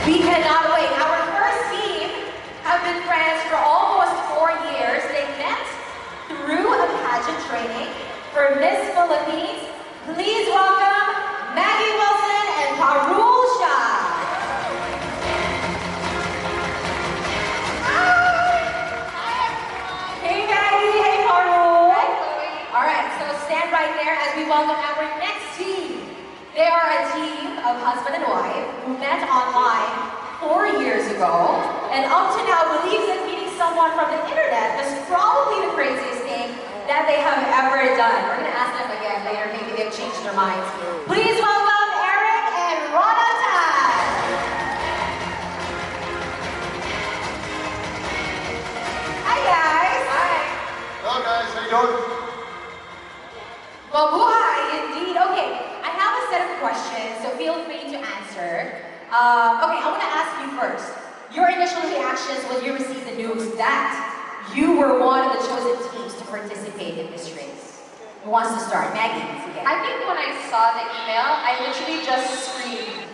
We cannot wait. Our first team have been friends for almost 4 years. They met through a pageant training for Miss Philippines. Please welcome Maggie Wilson and Parul Shah. Hey Maggie, hey Parul. Hi Chloe. Alright, so stand right there as we welcome our next team. They are a team of husband and wife who met online 4 years ago, and up to now believes that meeting someone from the internet was probably the craziest thing that they have ever done. We're going to ask them again later, maybe they've changed their minds. Please welcome Eric and Rana Tan. Hi guys. Hi. Hello guys, how you doing? Mabuhay, indeed. Okay, I have a set of questions, so feel free to answer. Okay, I want to ask you first. Your initial reactions when you received the news that you were one of the chosen teams to participate in this race. Who wants to start? Maggie, again. I think when I saw the email, I literally just screamed.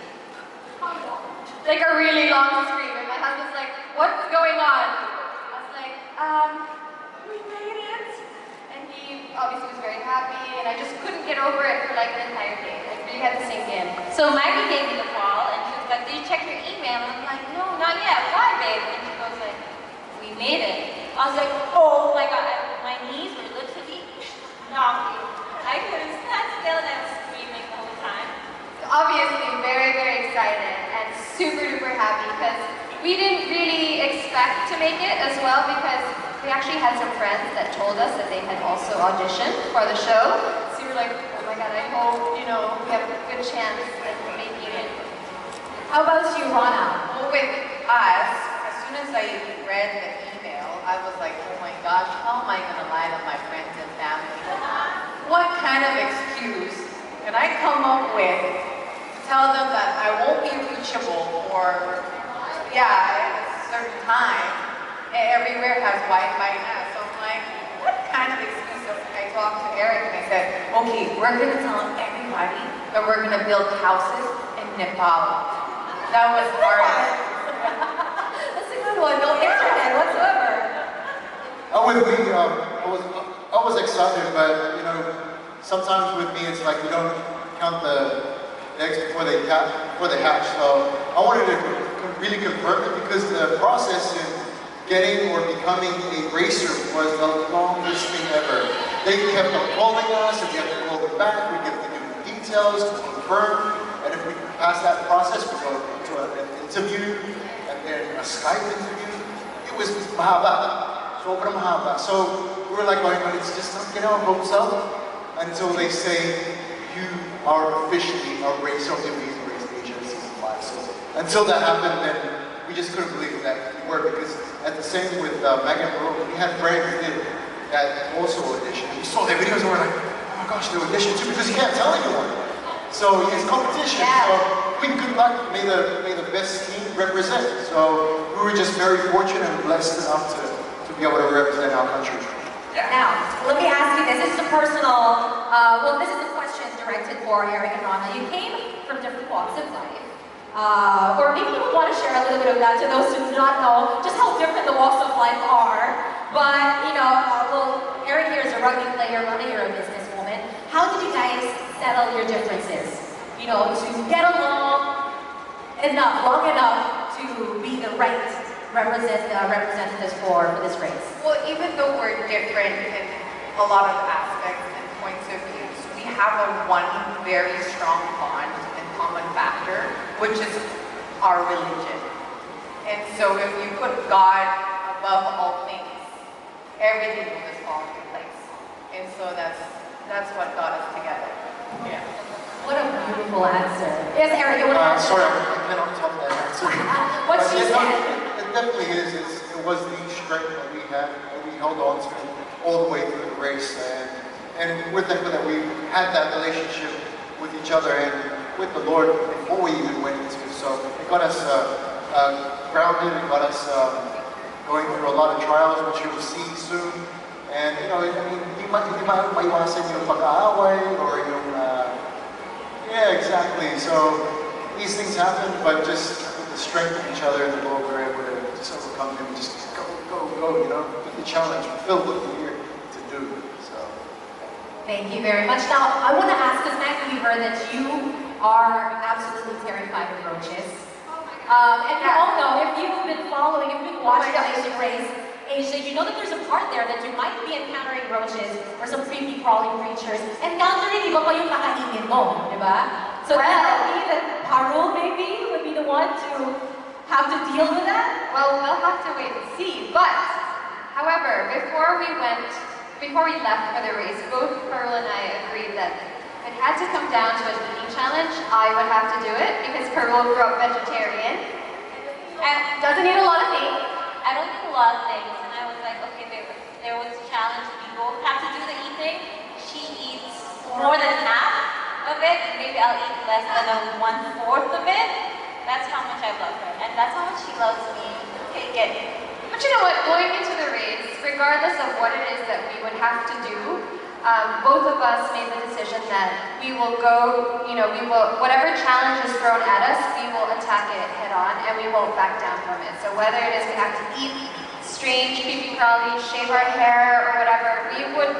Like a really long scream. And my husband's like, what's going on? I was like, we made it. And he obviously was very happy, and I just couldn't get over it for like the entire day. Like really had to sink in. So Maggie gave me the call, and she was like, did you check your email? And I'm like, no, not yet. Why, babe? And she goes like, we made it. I was like, oh my god, my knees were literally knocking. I couldn't stand still and I was screaming the whole time. So obviously very, very excited and super duper happy because we didn't really expect to make it as well because we actually had some friends that told us that they had also auditioned for the show. So we were like, oh my god, I hope, you know, we have a good chance at making it. How about you, Rana? Well, with us, as soon as I read the email, I was like, oh my gosh, how am I going to lie to my friends and family? What kind of excuse can I come up with to tell them that I won't be reachable for, at a certain time? Everywhere has Wi-Fi now, so I'm like, what kind of excuse? I talked to Eric and I said, okay, we're going to tell everybody that we're going to build houses in Nepal. That was hard. That's a good one. No internet whatsoever. With me, I was excited, but you know, sometimes with me it's like you don't count the eggs before they hatch. So I wanted to really confirm it because the process in getting or becoming a racer was the longest thing ever. They kept on calling us, and we had to call them back. We get to give them details to confirm, and if we pass that process, we go to an interview and then a Skype interview. It was mahaba. Sobrang mahaba. So we were like, well, let's just not get our hopes up until they say you are officially a racer of the Amazing Race Asia Season 5. So until that happened, then we just couldn't believe that we were, because at the same with Megan Burrow, we had friends that also auditioned. We saw their videos and we were like, oh my gosh, they auditioned too, because you can't tell anyone. So it's competition. Yeah. So good luck. May the best team represent. So we were just very fortunate and blessed enough to be able to represent our country. Yeah. Now, let me ask you this. This is a personal, this is a question directed for Eric and Rana. You came from different walks of life. Or maybe you would want to share a little bit of that to those who do not know just how different the walks of life are. But, you know, Eric here is a rugby player, Rana, you're a businesswoman. How did you guys settle your differences? You know, to get along long enough to be the right representatives for this race? Well, even though we're different in a lot of aspects and points of view, we have one very strong bond and common factor, which is our religion. And so if you put God above all things, everything will just fall into place. And so that's what got us together. Yeah. What a beautiful answer. Yes, Eric, you want to answer? Sorry, I cannot top that answer. What she said. It definitely is. It was the strength that we had, that we held on to all the way through the race. And we're thankful that we had that relationship with each other and with the Lord before we even went into it. So it got us grounded, it got us going through a lot of trials, which you'll see soon. And, you know, I mean, you might maiwasan yung pag-aaway or yung, yeah, exactly. So these things happen, but just with the strength of each other and the Lord, we're able to just overcome them and just go, you know, with the challenge, fulfill what we're here to do. So. Thank you very much. Now, I want to ask, because Maggie, we heard that you are absolutely terrified of roaches. And you all know, if you've been following, if you've been watching Amazing Race Asia, you know that there's a part there that you might be encountering roaches or some creepy crawling creatures. Encountering iba pa yung kakainin mo, di ba? So does that mean that Parul maybe would be the one to have to deal with that? Well, we'll have to wait and see. But, however, before we left for the race, both Pearl and I agreed that if it had to come down to an eating challenge, I would have to do it because Pearl grew up vegetarian and doesn't eat a lot of things. I don't eat a lot of things, and I was like, okay, there was a challenge. We both have to do the eating. She eats more than half of it, and maybe I'll eat less than 1/4 of it. That's how much I love her, and that's how much she loves me. Okay, get it. But you know what, going into the race, regardless of what it is that we would have to do, both of us made the decision that we will go, you know, whatever challenge is thrown at us, we will attack it head on and we won't back down from it. So whether it is we have to eat strange, creepy crawly, shave our hair or whatever,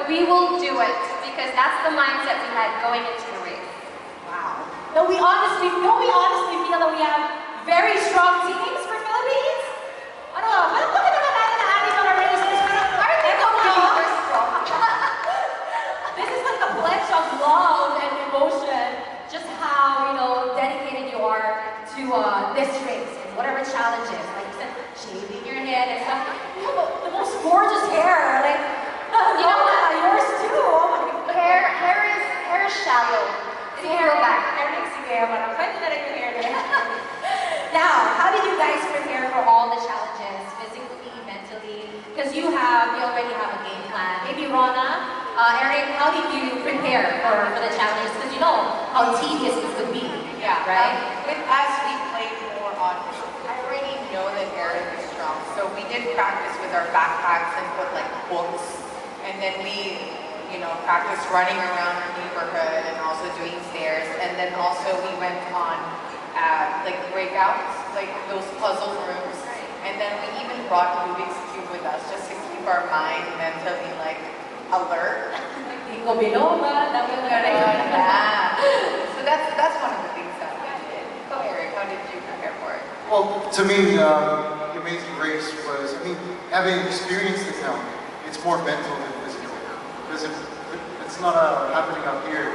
we will do it because that's the mindset we had going into the race. Wow. No, we honestly feel that we have very strong teams for Philippines. Ano, bakit naman natin na ating mga races? Aren't they strong? This is like a pledge of love and emotion, just how, you know, dedicated you are to this race and whatever challenges. Like you said, shaving your head and stuff. You have the most gorgeous hair. Like, you know, yours too. Oh my God. Hair is shallow. It's hair back. Now, how did you guys prepare for all the challenges, physically, mentally? Because you already have a game plan. Maybe Rona, Eric, how did you prepare for the challenges? Because you know how tedious it could be. Yeah, right? With us, we played more on, I already know that Eric is strong, so we did practice with our backpacks and put like books, and then we, you know, practiced running around our neighborhood and also doing stairs, and then also we went on like breakouts, like those puzzle rooms, and then we even brought Rubik's Cube with us just to keep our mind mentally like alert. Yeah. So that's one of the things that we did. So Eric, how did you prepare for it? Well, to me, the Amazing Race was, I mean, having experienced it now, it's more mental than physical. Because if it's not happening up here,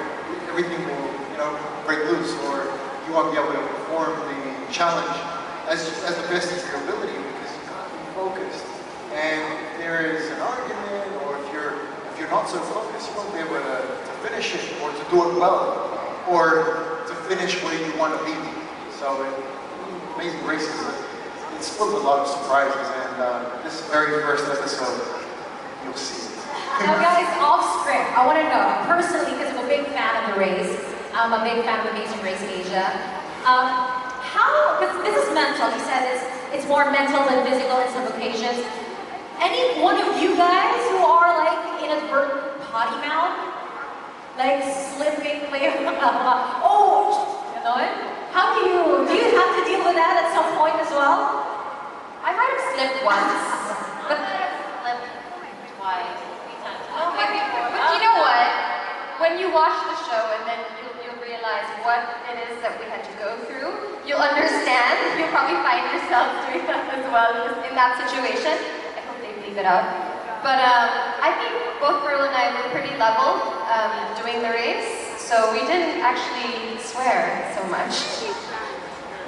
everything will, you know, break loose, or you won't be able to perform the challenge as the best of your ability because you gotta be focused. And if there is an argument, or if you're not so focused, you won't be able to finish it, or to do it well, or to finish where you want to be. So, Amazing Race it's full of a lot of surprises, and this very first episode, you'll see. Now guys, off script, I want to know, personally, because I'm a big fan of the race, I'm a big fan of Amazing Race Asia, because this is mental, he said it's more mental than physical in some occasions. Any one of you guys who are like inadvertent potty mouth? Like slipping, like, oh, you know it? How do you have to deal with that at some point as well? I might have slipped once, but Twice, 3 times. oh, maybe 4. But you know what? When you watch the show and then you'll realize what it is that we had to go through, you'll understand. You'll probably find yourself doing that as well in that situation. I hope they leave it out. But I think both Pearl and I were pretty level doing the race, so we didn't actually swear so much.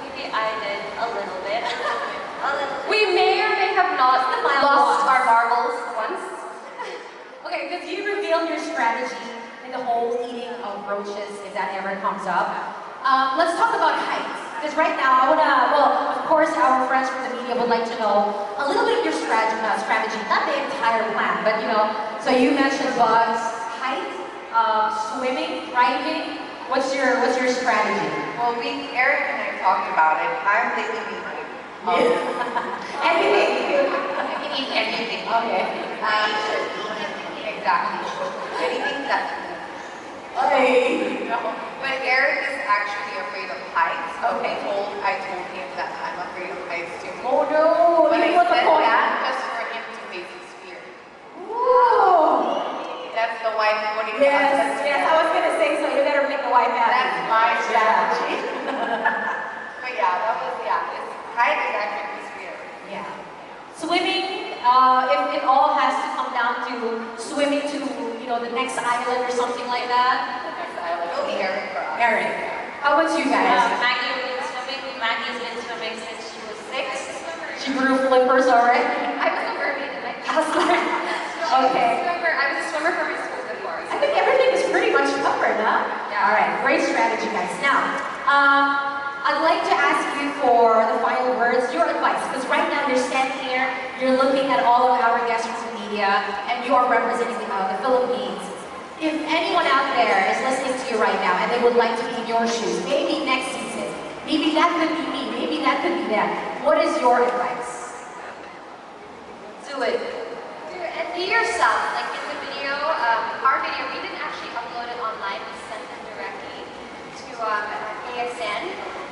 Maybe I did a little bit. We may or may have not lost our marbles once. Okay, because you revealed your strategy in the whole eating of roaches, if that ever comes up. Let's talk about height. Because right now, I want to, well, of course, our friends from the media would like to know a little bit of your strategy, not the entire plan, but you know, so you mentioned bugs, height, swimming, driving. What's your strategy? Well, Eric and I talked about it. I'm thinking Anything. I can eat anything. Okay. Exactly. Anything that Ay. No, but Eric is actually afraid of heights. Okay. I told him that I'm afraid of heights too. Oh no, But I you want the said point? that just for him to face his fear. Ooh. That's the wife putting the Yes, husband yes, I together. was gonna say, so you better make the wife happy. That's my strategy. Yeah. But yeah, his height is actually his fear. Yeah. Swimming, if it all has to come down to swimming to, the next island or something like that. It'll be Eric for us. Eric, how about you guys? Maggie has been swimming. Maggie's been swimming since she was 6. She grew flippers already. I was a mermaid and I was like, okay. I was a swimmer for my school before. I think everything is pretty much covered, huh? Yeah. All right, great strategy, guys. Now, I'd like to ask you for the final words, your advice, because right now you're standing here, you're looking at all of our guests from the media, and you are representing the Philippines. If anyone out there is listening to you right now and they would like to be in your shoes, maybe next season, maybe that could be me, maybe that could be them, what is your advice? Do it. And be yourself. Like in the video, our video, we didn't actually upload it online. We sent them directly to ASN.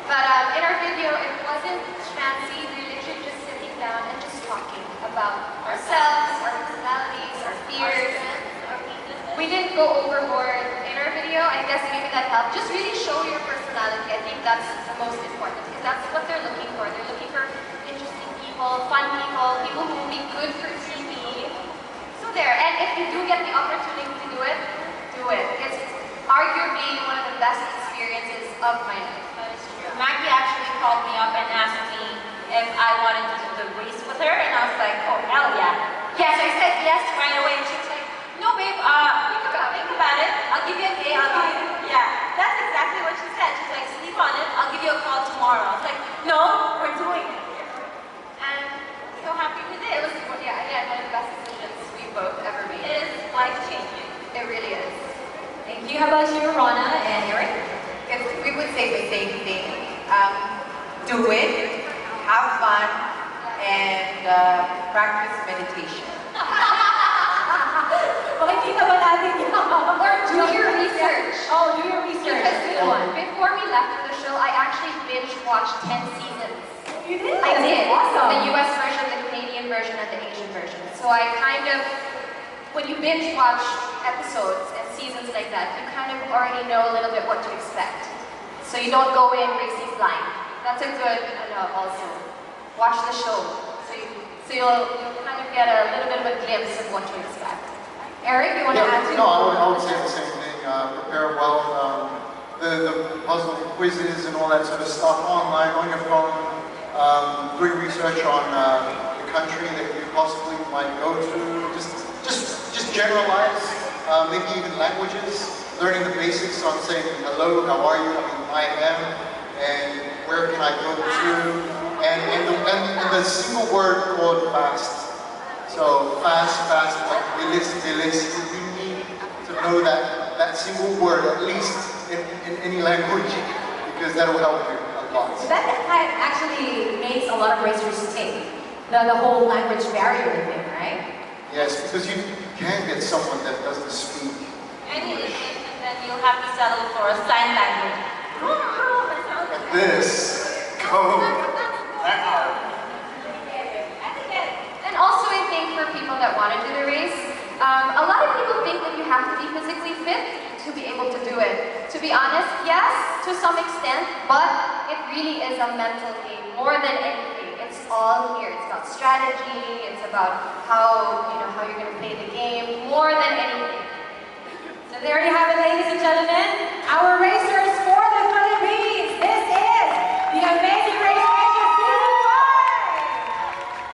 But in our video, it wasn't fancy. We were literally just sitting down and just talking about ourselves, our personalities, our fears. We didn't go overboard in our video. I guess maybe that helped. Just really show your personality. I think that's the most important because that's what they're looking for. They're looking for interesting people, fun people who will be good for TV. So there. And if you do get the opportunity to do it, do it. It's arguably one of the best experiences of my life. That is true. Maggie actually called me up and asked me if I wanted to do the race with her, and I was like, oh, hell yeah. Yes, I said yes right away, and she was like, no, babe, think about it. I'll give you a day, yeah, that's exactly what she said. She's like, sleep on it, I'll give you a call tomorrow. I was like, no, we're doing it. And I'm so happy we did. It was, again, one of the best decisions we both ever made. It is life-changing. It really is. Thank you. How about you, Rana and Eric? If we would say the same thing, do it, have fun, and practice meditation. Makikita ba natin yun? Or do your research. Oh, do your research. Because Good one. before we left for the show, I actually binge watched 10 seasons. You did? I did. Awesome. The US version, the Canadian version, and the Asian version. So I kind of, when you binge watch episodes and seasons like that, you kind of already know a little bit what to expect. So you don't go in racing blind. That's a good, also. Watch the show. So you'll kind of get a little bit of a glimpse of what to expect. Eric, you want to add to? No, I would say the same thing. Prepare well. The puzzle quizzes and all that sort of stuff online on your phone. Doing research on the country that you possibly might go to. Just generalize. Maybe even languages. Learning the basics on saying hello, how are you? I am, and where can I go to? And the single word called fast. So fast, like bilis. You need to know that single word at least in any language because that will help you a lot. So that actually makes a lot of racers take the whole language barrier thing, right? Yes, because you can get someone that doesn't speak And English. then you'll have to settle for a sign language. Like this. Go. And also I think for people that want to do the race, a lot of people think that you have to be physically fit to be able to do it. To be honest, yes, to some extent, but it really is a mental game more than anything. It's all here. It's about strategy, it's about how you're going to play the game more than anything. So there you have it, ladies and gentlemen.